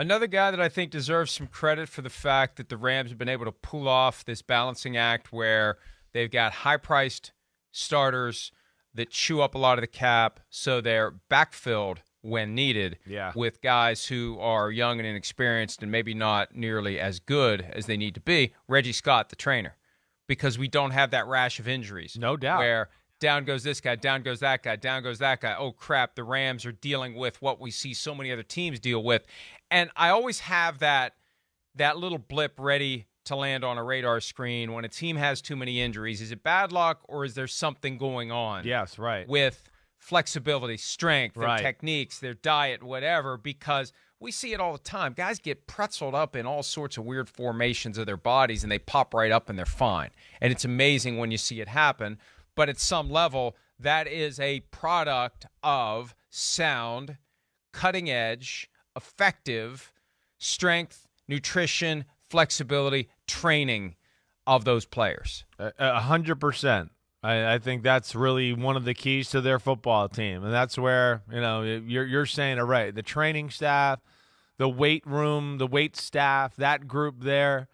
Another guy that I think deserves some credit for the fact that the Rams have been able to pull off this balancing act where they've got high-priced starters that chew up a lot of the cap, so they're backfilled when needed with guys who are young and inexperienced and maybe not nearly as good as they need to be. Reggie Scott, the trainer, because we don't have that rash of injuries. No doubt. Where down goes this guy, down goes that guy, down goes that guy. Oh, crap, the Rams are dealing with what we see so many other teams deal with. And I always have that little blip ready to land on a radar screen when a team has too many injuries. Is it bad luck or is there something going on? Yes, right. With flexibility, strength, their techniques, their diet, whatever, because we see it all the time. Guys get pretzeled up in all sorts of weird formations of their bodies, and they pop right up and they're fine. And it's amazing when you see it happen. But at some level, that is a product of sound, cutting-edge, effective strength, nutrition, flexibility, training of those players. 100%. I think that's really one of the keys to their football team, and that's where you're saying it right. The training staff, the weight room, the weight staff, that group there,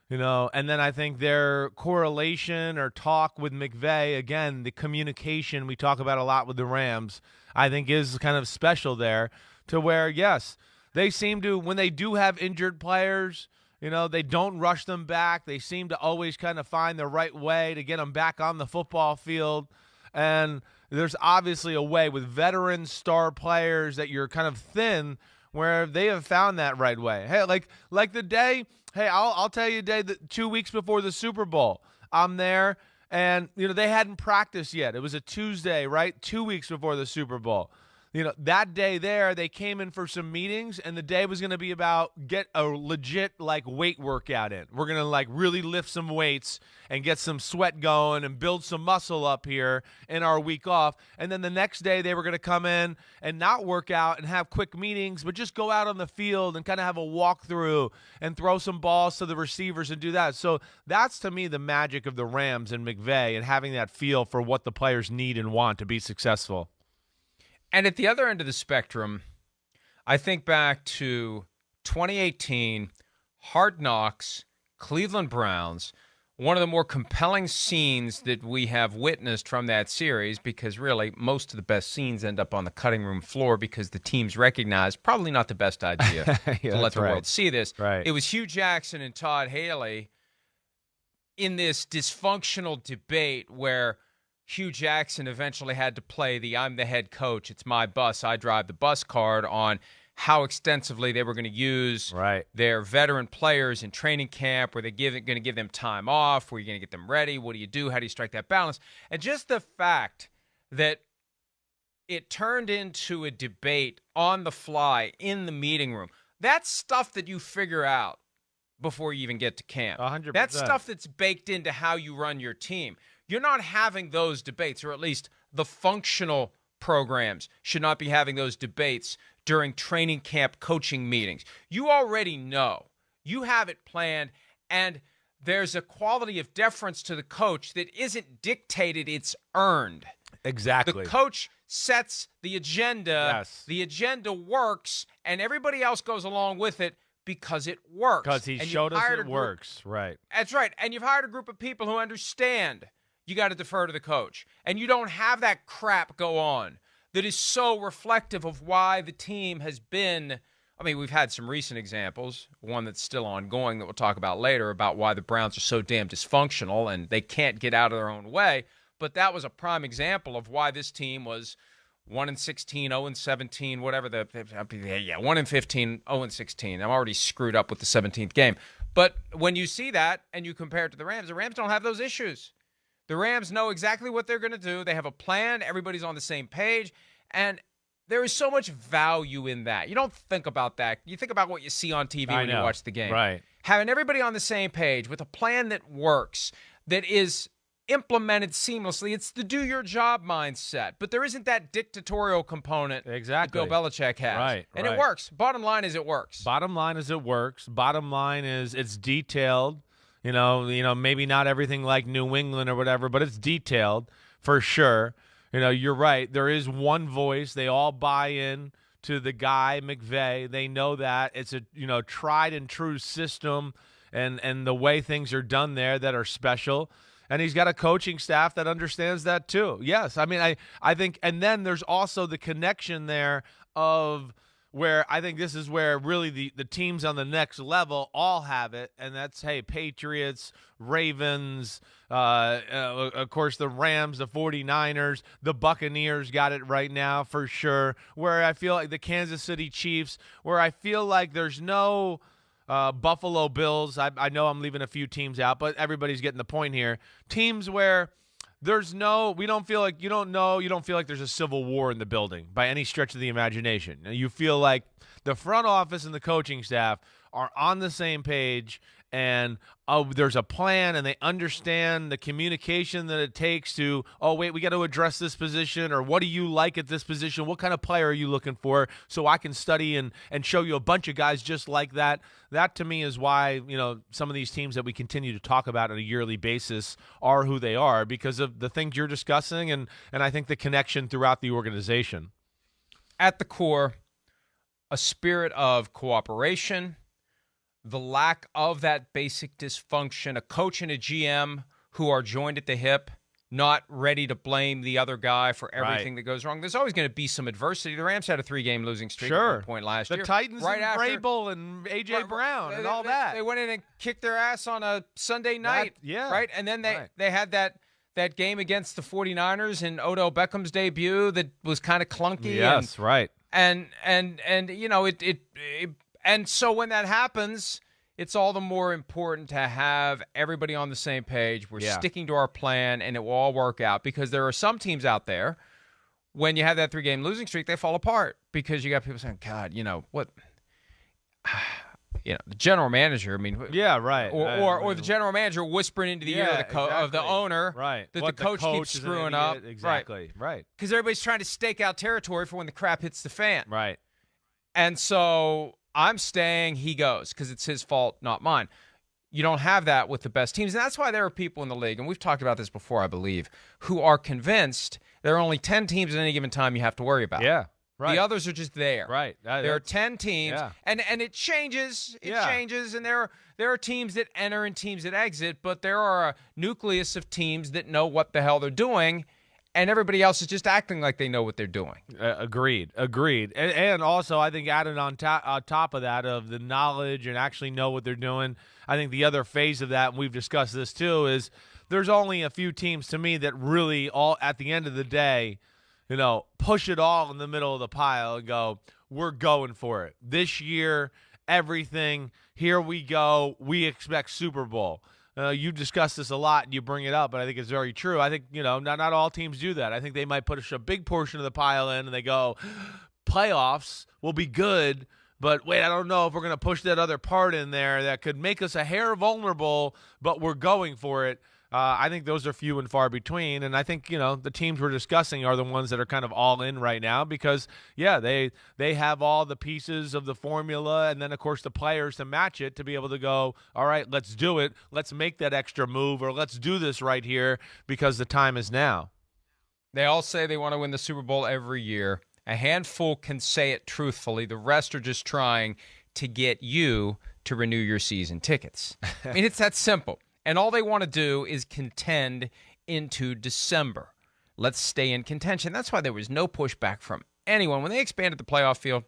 and then I think their correlation or talk with McVay, again, the communication we talk about a lot with the Rams, I think is kind of special there, to where yes, they seem to, when they do have injured players, they don't rush them back. They seem to always kind of find the right way to get them back on the football field. And there's obviously a way with veteran star players that you're kind of thin where they have found that right way. Hey, like the day, I'll tell you a day that 2 weeks before the Super Bowl, I'm there and, they hadn't practiced yet. It was a Tuesday, right? 2 weeks before the Super Bowl. That day there, they came in for some meetings, and the day was going to be about get a legit, weight workout in. We're going to, really lift some weights and get some sweat going and build some muscle up here in our week off. And then the next day, they were going to come in and not work out and have quick meetings, but just go out on the field and kind of have a walkthrough and throw some balls to the receivers and do that. So that's, to me, the magic of the Rams and McVay and having that feel for what the players need and want to be successful. And at the other end of the spectrum, I think back to 2018, Hard Knocks, Cleveland Browns, one of the more compelling scenes that we have witnessed from that series, because really most of the best scenes end up on the cutting room floor because the teams recognize probably not the best idea to let the world see this. Right. It was Hugh Jackson and Todd Haley in this dysfunctional debate where Hugh Jackson eventually had to play the I'm the head coach, it's my bus, I drive the bus card on how extensively they were going to use their veteran players in training camp. Were they going to give them time off? Were you going to get them ready? What do you do? How do you strike that balance? And just the fact that it turned into a debate on the fly in the meeting room, that's stuff that you figure out before you even get to camp. 100%. That's stuff that's baked into how you run your team. You're not having those debates, or at least the functional programs should not be having those debates during training camp coaching meetings. You already know. You have it planned, and there's a quality of deference to the coach that isn't dictated, it's earned. Exactly. The coach sets the agenda. Yes. The agenda works, and everybody else goes along with it because it works. Because he showed us it works. Right. That's right. And you've hired a group of people who understand you got to defer to the coach. And you don't have that crap go on that is so reflective of why the team has been. I mean, we've had some recent examples, one that's still ongoing that we'll talk about later, about why the Browns are so damn dysfunctional and they can't get out of their own way. But that was a prime example of why this team was 1-16, 0-17, whatever 1-15, 0-16. I'm already screwed up with the 17th game. But when you see that and you compare it to the Rams don't have those issues. The Rams know exactly what they're going to do. They have a plan. Everybody's on the same page. And there is so much value in that. You don't think about that. You think about what you see on TV when you watch the game. Right. Having everybody on the same page with a plan that works, that is implemented seamlessly. It's the do-your-job mindset. But there isn't that dictatorial component that Bill Belichick has. Right. And it works. Bottom line is it works. Bottom line is it works. Bottom line is it's detailed. You know, maybe not everything like New England or whatever, but it's detailed for sure. You're right. There is one voice. They all buy in to the guy, McVay. They know that. It's a tried and true system and the way things are done there that are special. And he's got a coaching staff that understands that too. Yes, I mean, I think, and then there's also the connection there of where I think this is where really the teams on the next level all have it, and that's, hey, Patriots, Ravens, of course the Rams, the 49ers, the Buccaneers got it right now for sure, where I feel like the Kansas City Chiefs, where I feel like there's no Buffalo Bills. I know I'm leaving a few teams out, but everybody's getting the point here. Teams where there's no, we don't feel like, you don't feel like there's a civil war in the building by any stretch of the imagination. You feel like the front office and the coaching staff are on the same page, and there's a plan, and they understand the communication that it takes to, oh, wait, we got to address this position, or what do you like at this position? What kind of player are you looking for? So I can study and show you a bunch of guys just like that. That, to me, is why, some of these teams that we continue to talk about on a yearly basis are who they are, because of the things you're discussing, and I think the connection throughout the organization. At the core, a spirit of cooperation, the lack of that basic dysfunction, a coach and a GM who are joined at the hip, not ready to blame the other guy for everything that goes wrong. There's always going to be some adversity. The Rams had a 3-game losing streak at one point last year. The Titans right and Vrabel and A.J. Brown and all that. They went in and kicked their ass on a Sunday night, right? And then they had that game against the 49ers in Odell Beckham's debut that was kind of clunky. Yes, right. And and so when that happens, it's all the more important to have everybody on the same page. We're sticking to our plan, and it will all work out, because there are some teams out there, when you have that 3-game losing streak, they fall apart because you got people saying, God, what? The general manager, I mean. Yeah, right. Or the general manager whispering into the ear of the owner that the coach keeps screwing up. Exactly, right. Because everybody's trying to stake out territory for when the crap hits the fan. Right. And so I'm staying, he goes, because it's his fault, not mine. You don't have that with the best teams. And that's why there are people in the league, and we've talked about this before, I believe, who are convinced there are only 10 teams at any given time you have to worry about. Yeah, right. The others are just there. Right. There are 10 teams, and it changes. It changes, and there are teams that enter and teams that exit, but there are a nucleus of teams that know what the hell they're doing, and everybody else is just acting like they know what they're doing. Agreed. And also, I think added on top of that, of the knowledge and actually know what they're doing, I think the other phase of that, and we've discussed this too, is there's only a few teams to me that really, all at the end of the day, push it all in the middle of the pile and go, we're going for it. This year, everything, here we go. We expect Super Bowl. You discuss this a lot and you bring it up, but I think it's very true. I think, not all teams do that. I think they might push a big portion of the pile in and they go, playoffs will be good, but wait, I don't know if we're going to push that other part in there that could make us a hair vulnerable, but we're going for it. I think those are few and far between, and I think the teams we're discussing are the ones that are kind of all in right now because they have all the pieces of the formula, and then of course the players to match it to be able to go, all right, let's do it, let's make that extra move, or let's do this right here because the time is now. They all say they want to win the Super Bowl every year. A handful can say it truthfully. The rest are just trying to get you to renew your season tickets. I mean, it's that simple. And all they want to do is contend into December. Let's stay in contention. That's why there was no pushback from anyone. When they expanded the playoff field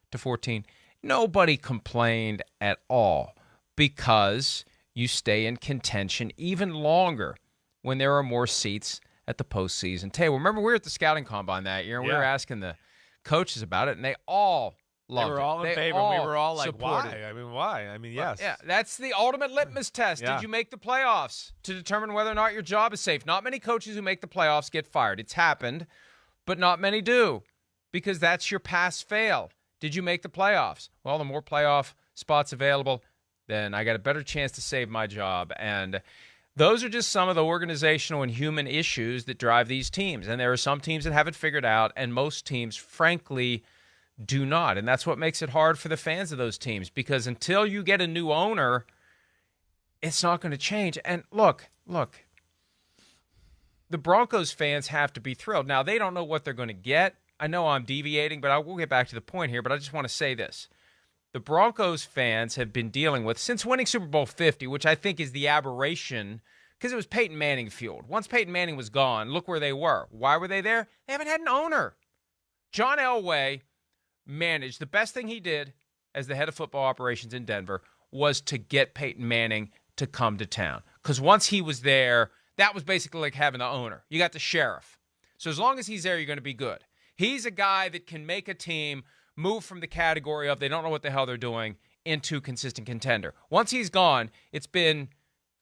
to 14, nobody complained at all because you stay in contention even longer when there are more seats at the postseason table. Remember, we were at the scouting combine that year, and we were asking the coaches about it, and they all loved it. They were all in favor. We were all like, why? I mean, why? I mean, yes. Yeah, that's the ultimate litmus test. Did you make the playoffs to determine whether or not your job is safe? Not many coaches who make the playoffs get fired. It's happened, but not many do because that's your pass-fail. Did you make the playoffs? Well, the more playoff spots available, then I got a better chance to save my job. And those are just some of the organizational and human issues that drive these teams. And there are some teams that have it figured out, and most teams, frankly, do not. And that's what makes it hard for the fans of those teams, because until you get a new owner, it's not going to change. And look, the Broncos fans have to be thrilled. Now, they don't know what they're going to get I know I'm deviating, but I will get back to the point here, but I just want to say this. The Broncos fans have been dealing with, since winning Super Bowl 50, which I think is the aberration, because it was Peyton Manning fueled. Once Peyton Manning was gone, look where they were. Why were they there? They haven't had an owner. John Elway managed. The best thing he did as the head of football operations in Denver was to get Peyton Manning to come to town. Because once he was there, that was basically like having the owner. You got the sheriff. So as long as he's there, you're going to be good. He's a guy that can make a team move from the category of they don't know what the hell they're doing into consistent contender. Once he's gone, it's been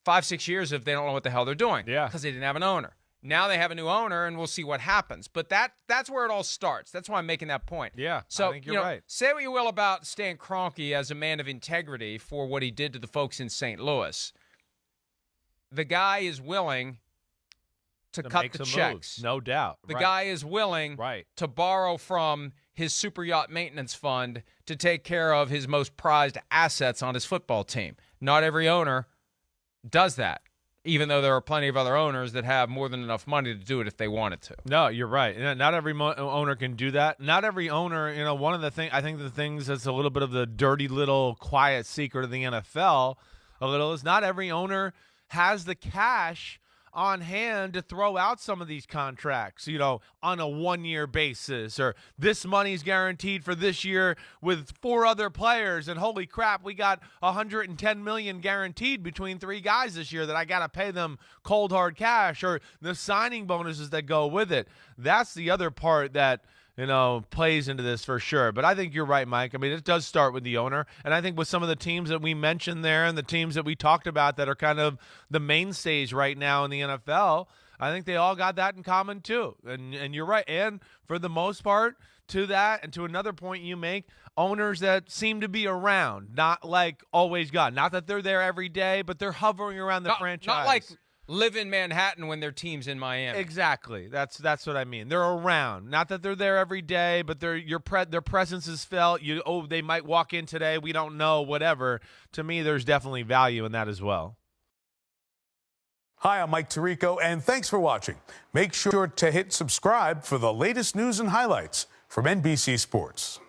5-6 years of they don't know what the hell they're doing. Yeah. Because they didn't have an owner. Now they have a new owner, and we'll see what happens. But that's where it all starts. That's why I'm making that point. Yeah, so, I think you're right. Say what you will about Stan Kroenke as a man of integrity for what he did to the folks in St. Louis. The guy is willing to cut the checks. Moves, no doubt. The guy is willing to borrow from his super yacht maintenance fund to take care of his most prized assets on his football team. Not every owner does that, even though there are plenty of other owners that have more than enough money to do it if they wanted to. No, you're right. Not every owner can do that. Not every owner, one of the things, I think the things that's a little bit of the dirty little quiet secret of the NFL is not every owner has the cash on hand to throw out some of these contracts, on a one-year basis, or this money's guaranteed for this year with 4 other players, and holy crap, we got $110 million guaranteed between 3 guys this year that I got to pay them cold hard cash, or the signing bonuses that go with it. That's the other part that plays into this for sure. But I think you're right, Mike. I mean, it does start with the owner. And I think with some of the teams that we mentioned there and the teams that we talked about that are kind of the mainstays right now in the NFL, I think they all got that in common too. And you're right. And for the most part, to that and to another point you make, owners that seem to be around, not like always gone. Not that they're there every day, but they're hovering around the franchise. Not like live in Manhattan when their team's in Miami. Exactly. That's what I mean. They're around. Not that they're there every day, but their presence is felt. They might walk in today. We don't know, whatever. To me, there's definitely value in that as well. Hi, I'm Mike Tirico, and thanks for watching. Make sure to hit subscribe for the latest news and highlights from NBC Sports.